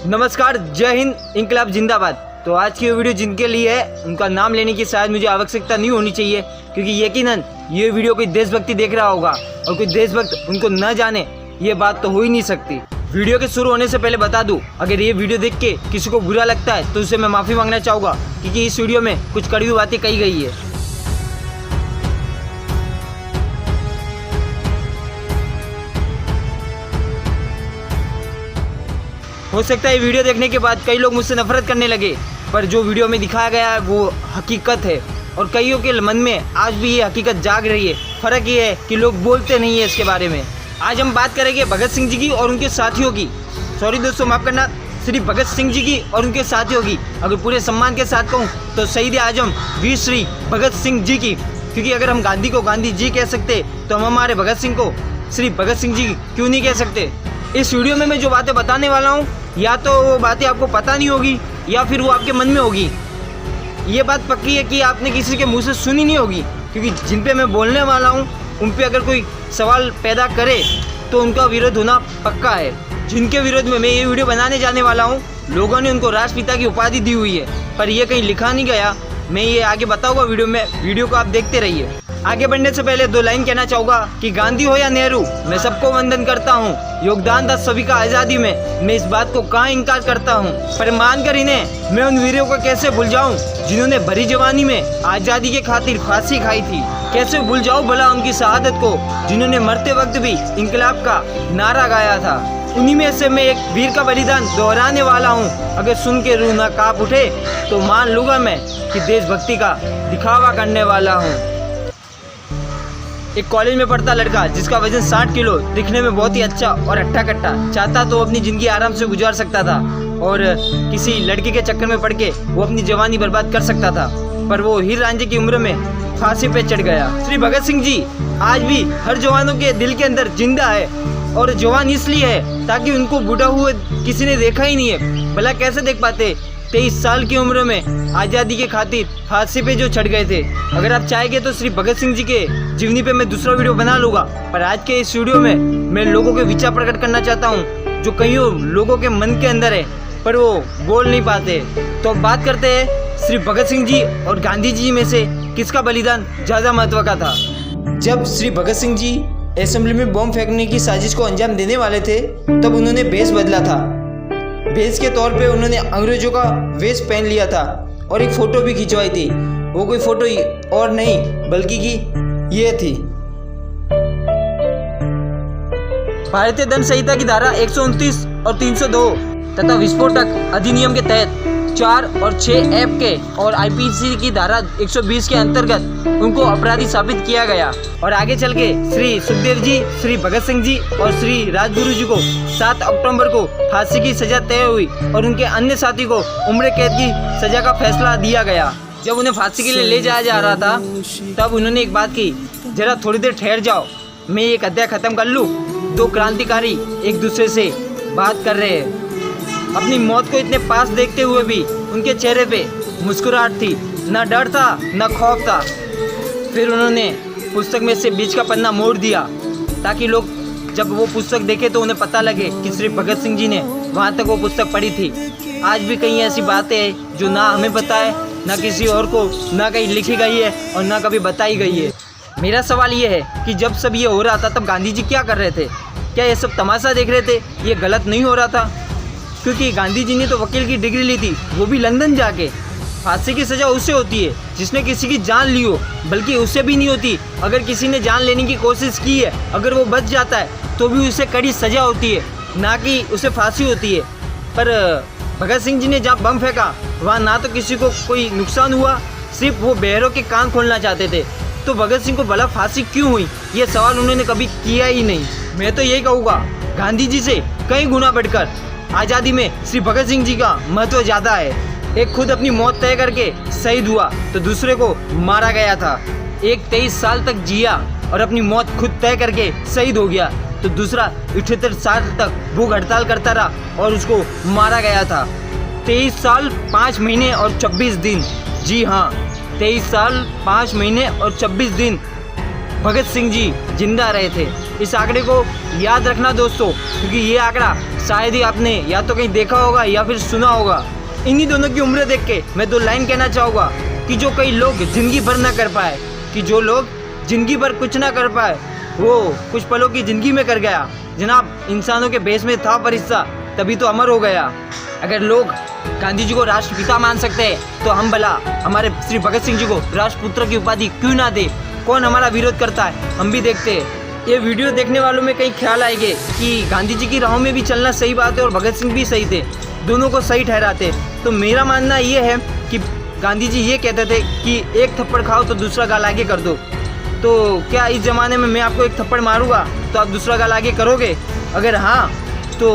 नमस्कार, जय हिंद, इंकलाब जिंदाबाद। तो आज की वीडियो जिनके लिए है उनका नाम लेने की शायद मुझे आवश्यकता नहीं होनी चाहिए, क्योंकि यकीनन ये वीडियो कोई देशभक्ति देख रहा होगा और कोई देशभक्त उनको न जाने ये बात तो हो ही नहीं सकती। वीडियो के शुरू होने से पहले बता दूं, अगर ये वीडियो देख के किसी को बुरा लगता है तो उससे मैं माफ़ी मांगना चाहूँगा, क्योंकि इस वीडियो में कुछ कड़वी बातें कही गई है। हो सकता है वीडियो देखने के बाद कई लोग मुझसे नफरत करने लगे, पर जो वीडियो में दिखाया गया है वो हकीकत है और कईयों के मन में आज भी ये हकीकत जाग रही है। फ़र्क ये है कि लोग बोलते नहीं है इसके बारे में। आज हम बात करेंगे भगत सिंह जी की और उनके साथियों की। सॉरी दोस्तों, माफ़ करना, श्री भगत सिंह जी की और उनके साथियों की। अगर पूरे सम्मान के साथ कहूँ तो शहीद आजम वीर श्री भगत सिंह जी की, क्योंकि अगर हम गांधी को गांधी जी कह सकते तो हम हमारे भगत सिंह को श्री भगत सिंह जी क्यों नहीं कह सकते। इस वीडियो में मैं जो बातें बताने वाला हूँ, या तो वो बातें आपको पता नहीं होगी या फिर वो आपके मन में होगी। ये बात पक्की है कि आपने किसी के मुंह से सुनी नहीं होगी, क्योंकि जिन पे मैं बोलने वाला हूँ उन पे अगर कोई सवाल पैदा करे तो उनका विरोध होना पक्का है। जिनके विरोध में मैं ये वीडियो बनाने जाने वाला हूँ, लोगों ने उनको राष्ट्रपिता की उपाधि दी हुई है, पर यह कहीं लिखा नहीं गया। मैं ये आगे बताऊँगा वीडियो में, वीडियो को आप देखते रहिए। आगे बढ़ने से पहले दो लाइन कहना चाहूँगा कि गांधी हो या नेहरू, मैं सबको वंदन करता हूँ। योगदान था सभी का आज़ादी में, मैं इस बात को कहाँ इनकार करता हूँ। पर मानकर इन्हें मैं उन वीरों को कैसे भूल जाऊँ जिन्होंने भरी जवानी में आज़ादी के खातिर फांसी खाई थी। कैसे भूल जाऊँ भला उनकी शहादत को जिन्होंने मरते वक्त भी इंकलाब का नारा गाया था। उन्हीं में से मैं एक वीर का बलिदान दोहराने वाला हूँ। अगर सुन के रूह ना काँप उठे तो मान लूँगा मैं कि देशभक्ति का दिखावा करने वाला हूँ। एक कॉलेज में पढ़ता लड़का जिसका वजन 60 किलो, दिखने में बहुत ही अच्छा और हट्टा कट्टा, चाहता तो अपनी ज़िंदगी आराम से गुजार सकता था और किसी लड़की के चक्कर में पड़ के वो अपनी जवानी बर्बाद कर सकता था, पर वो हीर रांझे की उम्र में फांसी पे चढ़ गया। श्री भगत सिंह जी आज भी हर जवानों के दिल के अंदर जिंदा है, और जवान इसलिए है ताकि उनको बूढ़ा हुए किसी ने देखा ही नहीं है। भला कैसे देख पाते 23 साल की उम्र में आज़ादी के खातिर फांसी पे जो चढ़ गए थे। अगर आप चाहेंगे तो श्री भगत सिंह जी के जीवनी पे मैं दूसरा वीडियो बना लूँगा, पर आज के इस वीडियो में मैं लोगों के विचार प्रकट करना चाहता हूँ जो कईयों लोगों के मन के अंदर है पर वो बोल नहीं पाते। तो अब बात करते हैं श्री भगत सिंह जी और गांधी जी में से किसका बलिदान ज़्यादा महत्व का था। जब श्री भगत सिंह जी असेंबली में बॉम्ब फेंकने की साजिश को अंजाम देने वाले थे तब उन्होंने भेष बदला था। भेष के तौर पे उन्होंने अंग्रेजों का वेश पहन लिया था और एक फ़ोटो भी खिंचवाई थी। वो कोई फ़ोटो और नहीं बल्कि कि ये थी। भारतीय दंड संहिता की धारा 129 और 302 तथा विस्फोटक अधिनियम के तहत 4 और 6 ऐप के और आईपीसी की धारा 120 के अंतर्गत उनको अपराधी साबित किया गया। और आगे चल के श्री सुखदेव जी, श्री भगत सिंह जी और श्री राजगुरु जी को 7 अक्टूबर को फांसी की सजा तय हुई और उनके अन्य साथी को उम्र कैद की सजा का फैसला दिया गया। जब उन्हें फांसी के लिए ले जाया जा रहा था तब उन्होंने एक बात की, जरा थोड़ी देर ठहर जाओ, मैं एक अध्याय खत्म कर लूँ। दो क्रांतिकारी एक दूसरे से बात कर रहे हैं। अपनी मौत को इतने पास देखते हुए भी उनके चेहरे पे मुस्कुराहट थी, ना डर था ना खौफ था। फिर उन्होंने पुस्तक में से बीच का पन्ना मोड़ दिया ताकि लोग जब वो पुस्तक देखे तो उन्हें पता लगे कि श्री भगत सिंह जी ने वहाँ तक वो पुस्तक पढ़ी थी। आज भी कई ऐसी बातें हैं जो ना हमें पता है, ना किसी और को, ना कहीं लिखी गई है और ना कभी बताई गई है। मेरा सवाल ये है कि जब सब ये हो रहा था तब गांधी जी क्या कर रहे थे? क्या ये सब तमाशा देख रहे थे? ये गलत नहीं हो रहा था? क्योंकि गांधी जी ने तो वकील की डिग्री ली थी, वो भी लंदन जाके। फांसी की सज़ा उससे होती है जिसने किसी की जान ली हो, बल्कि उससे भी नहीं होती अगर किसी ने जान लेने की कोशिश की है, अगर वो बच जाता है तो भी उसे कड़ी सज़ा होती है, ना कि उसे फांसी होती है। पर भगत सिंह जी ने जहाँ बम फेंका वहाँ ना तो किसी को कोई नुकसान हुआ, सिर्फ वो बहरों के कान खोलना चाहते थे। तो भगत सिंह को भला फांसी क्यों हुई, ये सवाल उन्होंने कभी किया ही नहीं। मैं तो यही कहूँगा, गांधी जी से कई गुना बढ़कर आज़ादी में श्री भगत सिंह जी का महत्व ज़्यादा है। एक खुद अपनी मौत तय करके शहीद हुआ तो दूसरे को मारा गया था। एक 23 साल तक जिया और अपनी मौत खुद तय करके शहीद हो गया, तो दूसरा 78 साल तक भूख हड़ताल करता रहा और उसको मारा गया था। 23 साल 5 महीने और 26 दिन, जी हाँ 23 साल 5 महीने और 26 दिन भगत सिंह जी जिंदा रहे थे। इस आंकड़े को याद रखना दोस्तों, क्योंकि ये आंकड़ा शायद ही आपने या तो कहीं देखा होगा या फिर सुना होगा। इन्हीं दोनों की उम्र देख के मैं 2 लाइन कहना चाहूँगा कि जो कई लोग जिंदगी भर ना कर पाए, कि जो लोग जिंदगी भर कुछ ना कर पाए वो कुछ पलों की ज़िंदगी में कर गया। जनाब, इंसानों के भेष में था फरिश्ता, तभी तो अमर हो गया। अगर लोग गांधी जी को राष्ट्रपिता मान सकते हैं तो हम भला हमारे श्री भगत सिंह जी को राष्ट्रपुत्र की उपाधि क्यों ना दे। कौन हमारा विरोध करता है, हम भी देखते हैं। ये वीडियो देखने वालों में कई ख्याल आएंगे कि गांधी जी की राहों में भी चलना सही बात है और भगत सिंह भी सही थे, दोनों को सही ठहराते। तो मेरा मानना ये है कि गांधी जी ये कहते थे कि एक थप्पड़ खाओ तो दूसरा गाल आगे कर दो। तो क्या इस ज़माने में मैं आपको एक थप्पड़ मारूंगा तो आप दूसरा गाल आगे करोगे? अगर हाँ तो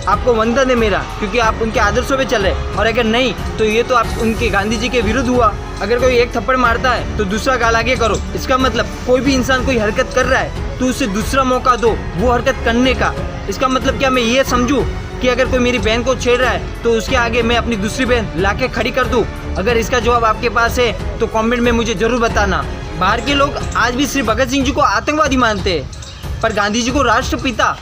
आपको वंदन है मेरा, क्योंकि आप उनके आदर्शों पे चल रहे, और अगर नहीं तो ये तो आप उनके गांधी जी के विरुद्ध हुआ। अगर कोई एक थप्पड़ मारता है तो दूसरा गाल आगे करो, इसका मतलब कोई भी इंसान कोई हरकत कर रहा है तो उसे दूसरा मौका दो वो हरकत करने का। इसका मतलब क्या मैं ये समझूँ कि अगर कोई मेरी बहन को छेड़ रहा है तो उसके आगे मैं अपनी दूसरी बहन लाके खड़ी कर दूँ? अगर इसका जवाब आपके पास है तो कमेंट में मुझे ज़रूर बताना। बाहर के लोग आज भी श्री भगत सिंह जी को आतंकवादी मानते हैं, पर गांधी जी को राष्ट्रपिता।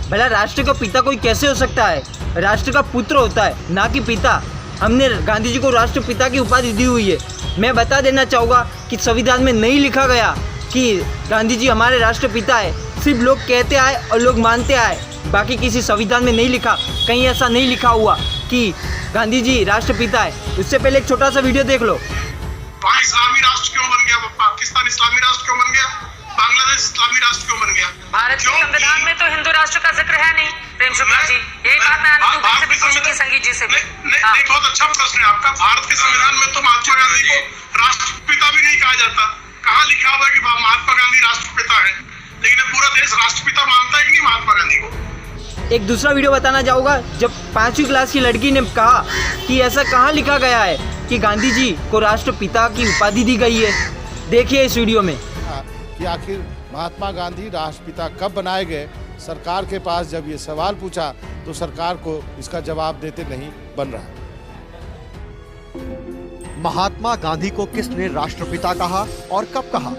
भला राष्ट्र का पिता कोई कैसे हो सकता है? राष्ट्र का पुत्र होता है, ना कि पिता। हमने गांधी जी को राष्ट्रपिता की उपाधि दी हुई है। मैं बता देना चाहूँगा कि संविधान में नहीं लिखा गया कि गांधी जी हमारे राष्ट्रपिता है। सिर्फ लोग कहते आए और लोग मानते आए, बाकी किसी संविधान में नहीं लिखा, कहीं ऐसा नहीं लिखा हुआ कि गांधी जी राष्ट्रपिता है। उससे पहले एक छोटा सा वीडियो देख लो। इस्लामी राष्ट्र क्यों बन गया? पाकिस्तान इस्लामी राष्ट्र क्यों बन गया? बांग्लादेश इस्लामी राष्ट्र क्यों बन गया? भारत के संविधान में तो हिंदू राष्ट्र का जिक्र है नहीं। प्रेम शुक्ला जी, यही बात मैं आनंद दुबे से भी पूछूंगी, संगीत जी से। नहीं, बहुत अच्छा प्रश्न है आपका। भारत के संविधान में तो महात्मा गांधी को राष्ट्रपिता भी नहीं कहा जाता। कहाँ लिखा हुआ है कि महात्मा गांधी राष्ट्रपिता है? लेकिन पूरा देश राष्ट्रपिता मानता है कि नहीं महात्मा गांधी को? एक दूसरा वीडियो बताना चाहूँगा, जब 5वीं क्लास की लड़की ने कहा कि ऐसा कहाँ लिखा गया है कि गांधी जी को राष्ट्रपिता की उपाधि दी गई है। देखिए इस वीडियो में कि आखिर महात्मा गांधी राष्ट्रपिता कब बनाए गए। सरकार के पास जब ये सवाल पूछा तो सरकार को इसका जवाब देते नहीं बन रहा। महात्मा गांधी को किसने राष्ट्रपिता कहा और कब कहा?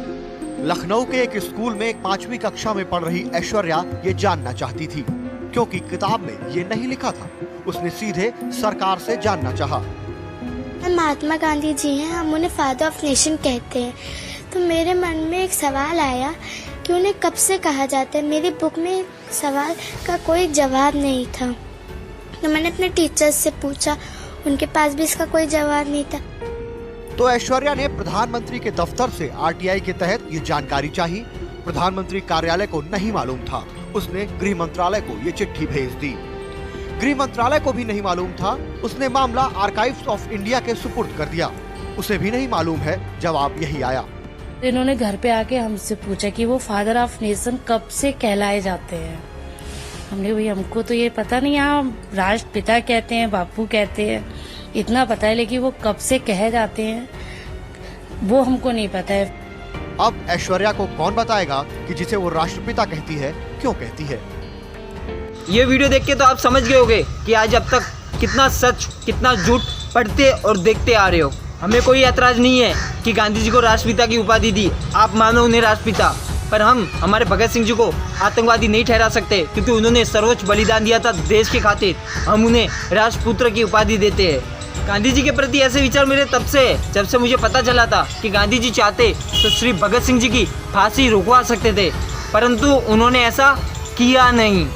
लखनऊ के एक स्कूल में 5वीं कक्षा में पढ़ रही ऐश्वर्या ये जानना चाहती थी, क्योंकि किताब में ये नहीं लिखा था। उसने सीधे सरकार से जानना चाहा। महात्मा गांधी जी हैं, हम उन्हें फादर ऑफ नेशन कहते हैं। तो मेरे मन में एक सवाल आया कि उन्हें कब से कहा जाता है। मेरी बुक में सवाल का कोई जवाब नहीं था, तो मैंने अपने टीचर्स से पूछा, उनके पास भी इसका कोई जवाब नहीं था। तो ऐश्वर्या ने प्रधानमंत्री के दफ्तर से आरटीआई के तहत ये जानकारी चाही। प्रधानमंत्री कार्यालय को नहीं मालूम था। उसने गृह मंत्रालय को ये चिट्ठी भेज दी। गृह मंत्रालय को भी नहीं मालूम था। उसने मामला आर्काइव्स ऑफ इंडिया के सुपुर्द कर दिया। उसे भी नहीं मालूम है। जवाब यही आया। इन्होंने घर पे आके हमसे पूछा कि वो फादर ऑफ नेशन कब से कहलाए जाते हैं। हमने भाई हमको तो ये पता नहीं, यहाँ राष्ट्रपिता कहते हैं, बापू कहते हैं, इतना पता है, लेकिन वो कब से कहे जाते हैं वो हमको नहीं पता है। अब ऐश्वर्या को कौन बताएगा कि जिसे वो राष्ट्रपिता कहती है क्यों कहती है? ये वीडियो देख के तो आप समझ गए होंगे कि आज अब तक कितना सच कितना झूठ पढ़ते और देखते आ रहे हो। हमें कोई ऐतराज नहीं है कि गांधी जी को राष्ट्रपिता की उपाधि दी, आप मानो उन्हें राष्ट्रपिता, पर हम हमारे भगत सिंह जी को आतंकवादी नहीं ठहरा सकते, क्योंकि उन्होंने सर्वोच्च बलिदान दिया था देश के खातिर। हम उन्हें राष्ट्रपुत्र की उपाधि देते हैं। गांधी जी के प्रति ऐसे विचार मेरे तब से है जब से मुझे पता चला था कि गांधी जी चाहते तो श्री भगत सिंह जी की फांसी रुकवा सकते थे, परंतु उन्होंने ऐसा किया नहीं।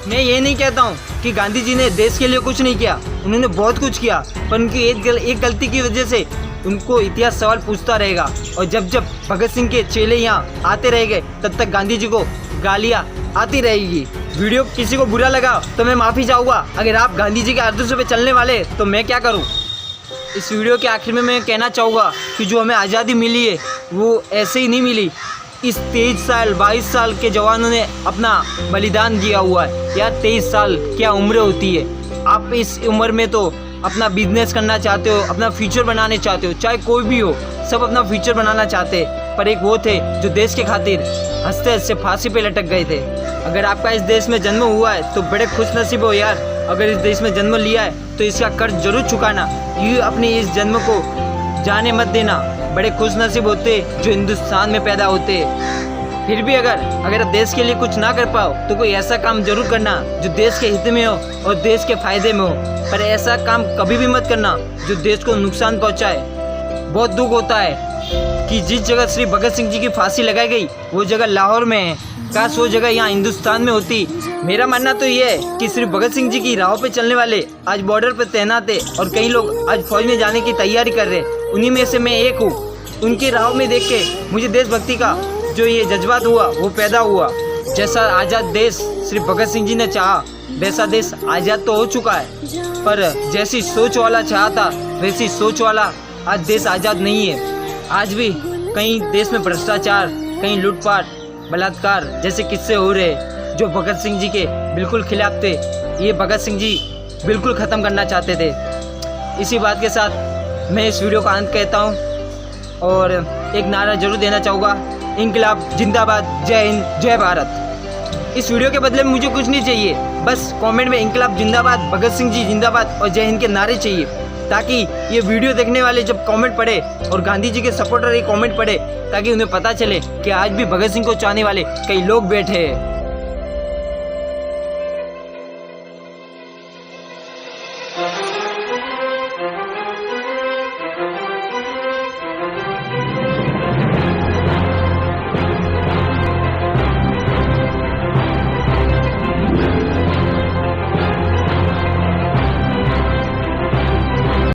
मैं ये नहीं कहता हूँ कि गांधी जी ने देश के लिए कुछ नहीं किया, उन्होंने बहुत कुछ किया, पर उनकी एक गलती की वजह से उनको इतिहास सवाल पूछता रहेगा। और जब जब भगत सिंह के चेले यहाँ आते रहेंगे तब तक गांधी जी को गालियाँ आती रहेगी। वीडियो किसी को बुरा लगा तो मैं माफ़ी चाहूँगा। अगर आप गांधी जी के आदर्शों पे चलने वाले तो मैं क्या करूँ। इस वीडियो के आखिर में मैं कहना चाहूँगा कि जो हमें आज़ादी मिली है वो ऐसे ही नहीं मिली। इस 23 साल 22 साल के जवानों ने अपना बलिदान दिया हुआ है। यार 23 साल क्या उम्र होती है। आप इस उम्र में तो अपना बिजनेस करना चाहते हो, अपना फ्यूचर बनाने चाहते हो, चाहे कोई भी हो, सब अपना फ्यूचर बनाना चाहते हैं। पर एक वो थे जो देश के खातिर हंसते हंसते फांसी पे लटक गए थे। अगर आपका इस देश में जन्म हुआ है तो बड़े खुश नसीब हो यार। अगर इस देश में जन्म लिया है तो इसका कर्ज जरूर चुकाना। ये अपने इस जन्म को जाने मत देना। बड़े खुश नसीब होते जो हिंदुस्तान में पैदा होते। फिर भी अगर आप देश के लिए कुछ ना कर पाओ तो कोई ऐसा काम जरूर करना जो देश के हित में हो और देश के फायदे में हो, पर ऐसा काम कभी भी मत करना जो देश को नुकसान पहुंचाए। बहुत दुख होता है कि जिस जगह श्री भगत सिंह जी की फांसी लगाई गई वो जगह लाहौर में है, काश वो जगह यहाँ हिंदुस्तान में होती। मेरा मानना तो ये है कि श्री भगत सिंह जी की राह पे चलने वाले आज बॉर्डर पे तैनात है और कई लोग आज फौज में जाने की तैयारी कर रहे हैं, उन्हीं में से मैं एक हूँ। उनकी राह में देख के मुझे देशभक्ति का जो ये जज्बात हुआ वो पैदा हुआ। जैसा आज़ाद देश श्री भगत सिंह जी ने चाहा वैसा देश आज़ाद तो हो चुका है, पर जैसी सोच वाला चाहता वैसी सोच वाला आज देश आज़ाद नहीं है। आज भी कहीं देश में भ्रष्टाचार, कहीं लूटपाट, बलात्कार जैसे किस्से हो रहे जो भगत सिंह जी के बिल्कुल खिलाफ थे। ये भगत सिंह जी बिल्कुल ख़त्म करना चाहते थे। इसी बात के साथ मैं इस वीडियो का अंत कहता हूँ और एक नारा जरूर देना चाहूँगा, इंकलाब जिंदाबाद, जय हिंद, जय भारत। इस वीडियो के बदले में मुझे कुछ नहीं चाहिए, बस कमेंट में इंकलाब जिंदाबाद, भगत सिंह जी जिंदाबाद और जय हिंद के नारे चाहिए, ताकि ये वीडियो देखने वाले जब कमेंट पढ़े और गांधी जी के सपोर्टर ये कमेंट पढ़े ताकि उन्हें पता चले कि आज भी भगत सिंह को चाहने वाले कई लोग बैठे हैं।